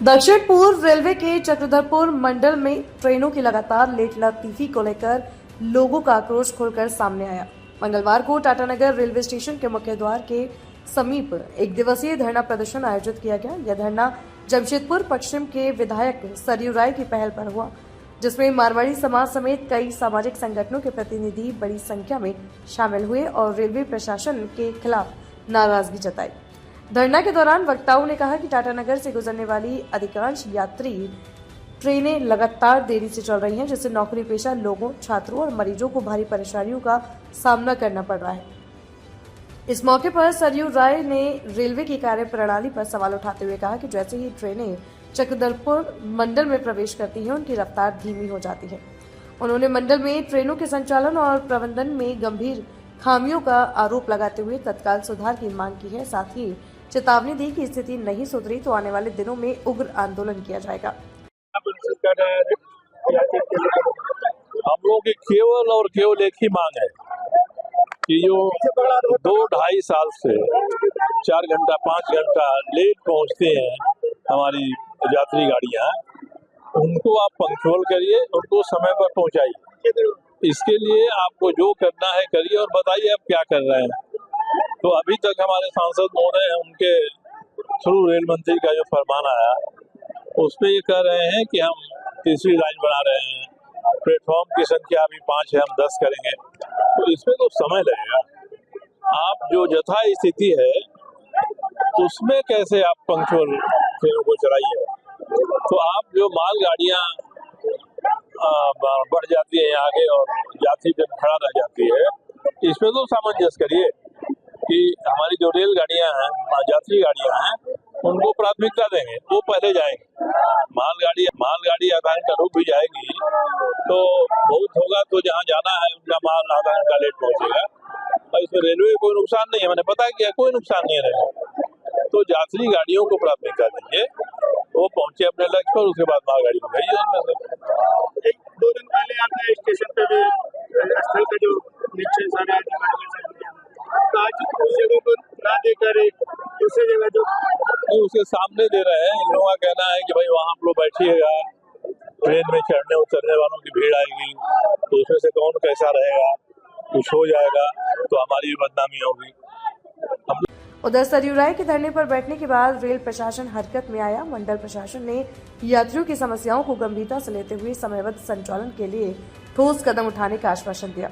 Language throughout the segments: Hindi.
दक्षिण पूर्व रेलवे के चक्रधरपुर मंडल में ट्रेनों की लगातार लेट लतीफी को लेकर लोगों का आक्रोश खुलकर सामने आया। मंगलवार को टाटानगर रेलवे स्टेशन के मुख्य द्वार के समीप एक दिवसीय धरना प्रदर्शन आयोजित किया गया। यह धरना जमशेदपुर पश्चिम के विधायक सरयू राय की पहल पर हुआ, जिसमें मारवाड़ी समाज समेत कई सामाजिक संगठनों के प्रतिनिधि बड़ी संख्या में शामिल हुए और रेलवे प्रशासन के खिलाफ नाराजगी जताई। धरना के दौरान वक्ताओं ने कहा कि टाटानगर से गुजरने वाली अधिकांश यात्री ट्रेनें लगातार देरी से चल रही हैं, जिससे नौकरी पेशा लोगों, छात्रों और मरीजों को भारी परेशानियों का सामना करना पड़ रहा है। इस मौके पर सरयू राय ने रेलवे की कार्य प्रणाली पर सवाल उठाते हुए कहा कि जैसे ही ट्रेनें चक्रधरपुर मंडल में प्रवेश करती हैं, उनकी रफ्तार धीमी हो जाती है। उन्होंने मंडल में ट्रेनों के संचालन और प्रबंधन में गंभीर खामियों का आरोप लगाते हुए तत्काल सुधार की मांग की है। साथ ही चेतावनी दी कि स्थिति नहीं सुधरी तो आने वाले दिनों में उग्र आंदोलन किया जाएगा। हम लोगों की केवल और केवल एक ही मांग है कि जो 2-2.5 साल से 4 घंटा 5 घंटा लेट पहुंचते हैं हमारी यात्री गाड़ियां, उनको आप पंक्चुअल करिए, उनको समय पर पहुंचाइए। इसके लिए आपको जो करना है करिए और बताइए आप क्या कर रहे हैं। तो अभी तक हमारे सांसद महोदय उनके थ्रू रेल मंत्री का जो फरमान आया उसमें ये कह रहे हैं कि हम तीसरी लाइन बना रहे हैं, प्लेटफॉर्म की संख्या अभी 5 है, हम 10 करेंगे। तो इसमें तो समय लगेगा। आप जो यथा स्थिति है उसमें कैसे आप पंक्चुअल ट्रेनों को चलाइए। तो आप जो माल गाड़ियां बढ़ जाती है आगे और यात्री जब खड़ा रह जाती है, इसमें तो सामंजस्य करिए कि हमारी जो रेल गाड़ियां हैं, यात्री गाड़ियां हैं, उनको प्राथमिकता देंगे, वो पहले जाएंगे। मालगाड़ी आधा घंटा रुक भी जाएगी तो बहुत होगा, तो जहाँ जाना है उनका माल आधा घंटा लेट पहुंचेगा और इसमें रेलवे कोई नुकसान नहीं है। मैंने पता किया, कोई नुकसान नहीं रहेगा। तो यात्री गाड़ियों को प्राथमिकता दीजिए, वो पहुंचे अपने लक्ष्य पर, उसके बाद मालगाड़ी को भेजिए उनमें से। 1-2 दिन पहले आपने स्टेशन पे भी स्थल का जो निरीक्षण सारा तो आज उस जगह को ना देकर दूसरी जगह जो उसके सामने दे रहे हैं। इन लोगों का कहना है कि भाई वहाँ आप लोग बैठिएगा, ट्रेन में चढ़ने उतरने वालों की भीड़ आएगी तो उसमें से कौन कैसा रहेगा, कुछ हो जाएगा तो हमारी भी बदनामी होगी। उधर सरयू राय के धरने पर बैठने के बाद रेल प्रशासन हरकत में आया। मंडल प्रशासन ने यात्रियों की समस्याओं को गंभीरता से लेते हुए समयबद्ध संचालन के लिए ठोस कदम उठाने का आश्वासन दिया।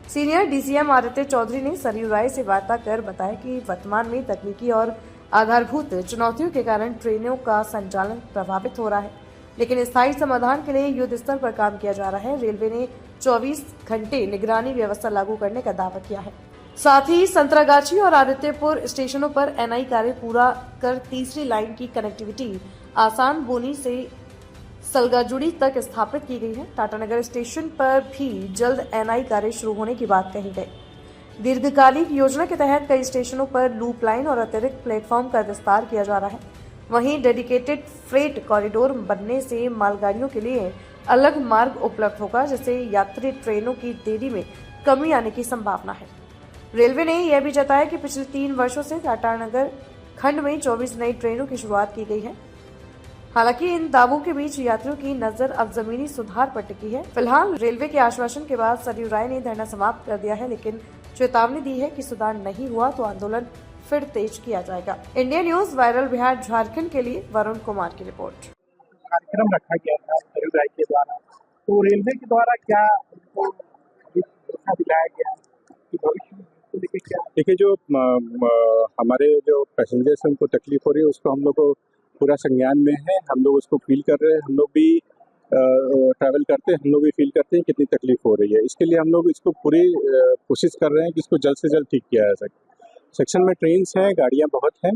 सीनियर डीसीएम आदित्य चौधरी ने सरयू राय से वार्ता कर बताया कि वर्तमान में तकनीकी और आधारभूत चुनौतियों के कारण ट्रेनों का संचालन प्रभावित हो रहा है, लेकिन स्थायी समाधान के लिए युद्ध स्तर पर काम किया जा रहा है। रेलवे ने 24 घंटे निगरानी व्यवस्था लागू करने का दावा किया है। साथ ही संतरागाछी और आदित्यपुर स्टेशनों पर एनआई कार्य पूरा कर तीसरी लाइन की कनेक्टिविटी आसान बोनी से सलगाजुड़ी तक स्थापित की गई है। टाटानगर स्टेशन पर भी जल्द एनआई कार्य शुरू होने की बात कही गई। दीर्घकालिक योजना के तहत कई स्टेशनों पर लूप लाइन और अतिरिक्त प्लेटफॉर्म का विस्तार किया जा रहा है। वहीं डेडिकेटेड फ्रेट कॉरिडोर बनने से मालगाड़ियों के लिए अलग मार्ग उपलब्ध होगा, जिससे यात्री ट्रेनों की देरी में कमी आने की संभावना है। रेलवे ने यह भी जताया कि पिछले 3 वर्षों से टाटानगर खंड में 24 नई ट्रेनों की शुरुआत की गई है। हालांकि इन दावों के बीच यात्रियों की नजर अब जमीनी सुधार पर टिकी है। फिलहाल रेलवे के आश्वासन के बाद सरयू राय ने धरना समाप्त कर दिया है, लेकिन चेतावनी दी है कि सुधार नहीं हुआ तो आंदोलन फिर तेज किया जाएगा। India news viral Bihar Jharkhand के लिए वरुण कुमार की रिपोर्ट। कार्यक्रम रखा गया था सरयू राय के द्वारा, तो रेलवे के द्वारा क्या उनको भरोसा दिलाया गया कि भविष्य में इसको लेकर क्या? देखिए, जो हमारे जो पैसेंजर्स हैं उनको तकलीफ हो रही है, उसको हम लोग को पूरा संज्ञान में है। हम लोग उसको फील कर रहे हैं। हम लोग भी ट्रैवल करते हैं, हम लोग भी फील करते हैं कितनी तकलीफ हो रही है। इसके लिए हम लोग इसको पूरी कोशिश कर रहे हैं कि इसको जल्द से जल्द ठीक किया जा सके। सेक्शन में ट्रेन्स हैं, गाड़ियां बहुत हैं,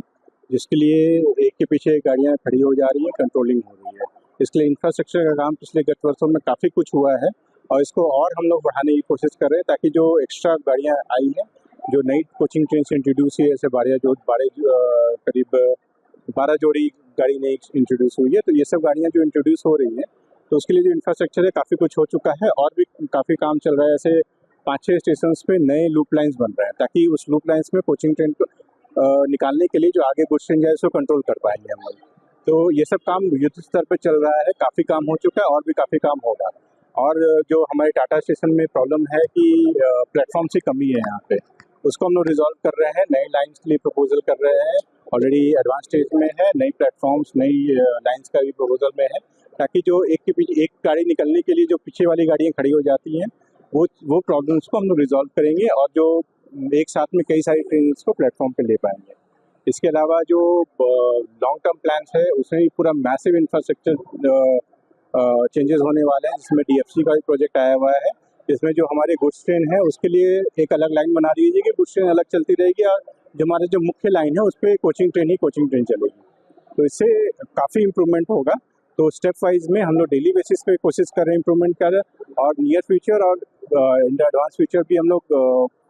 जिसके लिए एक के पीछे एक गाड़ियां खड़ी हो जा रही है, कंट्रोलिंग हो रही है। इसके लिए इंफ्रास्ट्रक्चर का काम पिछले गत वर्षों में काफ़ी कुछ हुआ है और इसको और हम लोग बढ़ाने की कोशिश कर रहे हैं, ताकि जो एक्स्ट्रा गाड़ियाँ आई हैं, जो नई कोचिंग ट्रेन इंट्रोड्यूस हुई है, जैसे करीब 12 जोड़ी गाड़ी नई इंट्रोड्यूस हुई है, तो ये सब गाड़ियाँ जो इंट्रोड्यूस हो रही हैं, तो उसके लिए जो इंफ्रास्ट्रक्चर है काफ़ी कुछ हो चुका है और भी काफ़ी काम चल रहा है। ऐसे 5-6 स्टेशन पे नए लूप लाइन्स बन रहे हैं, ताकि उस लूप लाइन्स में कोचिंग ट्रेन को निकालने के लिए जो आगे गुड्स ट्रेन जाए उसको कंट्रोल कर पाएंगे हम लोग। तो ये सब काम युद्ध स्तर पर चल रहा है, काफ़ी काम हो चुका है और भी काफ़ी काम होगा। और जो हमारे टाटा स्टेशन में प्रॉब्लम है कि प्लेटफॉर्म की कमी है यहाँ पे, उसको हम लोग रिजॉल्व कर रहे हैं। नई लाइन्स के लिए प्रपोजल कर रहे हैं, ऑलरेडी एडवांस स्टेज में है। नई प्लेटफॉर्म्स, नई लाइन्स का भी प्रपोजल में है, ताकि जो एक के पीछे एक गाड़ी निकलने के लिए जो पीछे वाली गाड़ियाँ खड़ी हो जाती हैं, वो प्रॉब्लम्स को हम लोग रिजॉल्व करेंगे और जो एक साथ में कई सारी ट्रेन को प्लेटफॉर्म पे ले पाएंगे। इसके अलावा जो लॉन्ग टर्म प्लान्स है, उसमें भी पूरा मैसिव इंफ्रास्ट्रक्चर चेंजेस होने वाले हैं, जिसमें DFC का भी प्रोजेक्ट आया हुआ है, जिसमें जो हमारे गुड्स ट्रेन है उसके लिए एक अलग लाइन बना दी जाएगी, गुड्स ट्रेन अलग चलती रहेगी और जो हमारे जो मुख्य लाइन है उस पर कोचिंग ट्रेन चलेगी। तो इससे काफ़ी इम्प्रूवमेंट होगा। तो स्टेप वाइज में हम लोग डेली बेसिस पे कोशिश कर रहे हैं इम्प्रूवमेंट कर, और नियर फ्यूचर और इन द एडवांस फ्यूचर भी हम लोग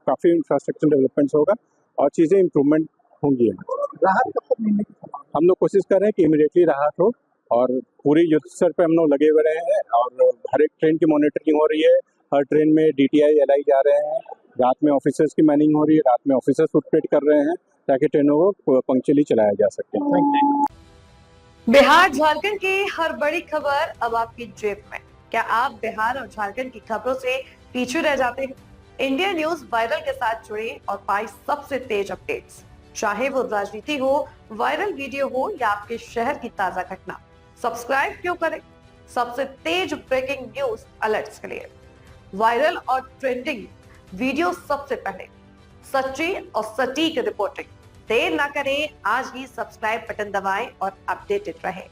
काफ़ी इंफ्रास्ट्रक्चर डेवलपमेंट्स होगा और चीज़ें इम्प्रूवमेंट होंगी। राहत कब तक मिलने की संभावना? हम लोग कोशिश कर रहे हैं कि इमीडिएटली राहत हो, और पूरी युद्ध स्तर पे हम लोग लगे हुए रहे हैं और हर एक ट्रेन की मॉनिटरिंग हो रही है। हर ट्रेन में DTI LI जा रहे हैं, रात में ऑफिसर्स की मैनिंग हो रही है, रात में ऑफिसर्स फुटपेट कर रहे हैं ताकि ट्रेनों को पंक्चुअली चलाया जा सके। बिहार झारखंड की हर बड़ी खबर अब आपकी जेब में। क्या आप बिहार और झारखंड की खबरों से पीछे रह जाते हैं? इंडिया न्यूज वायरल के साथ जुड़े और पाएं सबसे तेज अपडेट्स, चाहे वो राजनीति हो, वायरल वीडियो हो या आपके शहर की ताजा घटना। सब्सक्राइब क्यों करें? सबसे तेज ब्रेकिंग न्यूज अलर्ट्स के लिए, वायरल और ट्रेंडिंग वीडियो सबसे पहले, सच्ची और सटीक रिपोर्टिंग। देर ना करें, आज ही सब्सक्राइब बटन दबाएं और अपडेटेड रहें।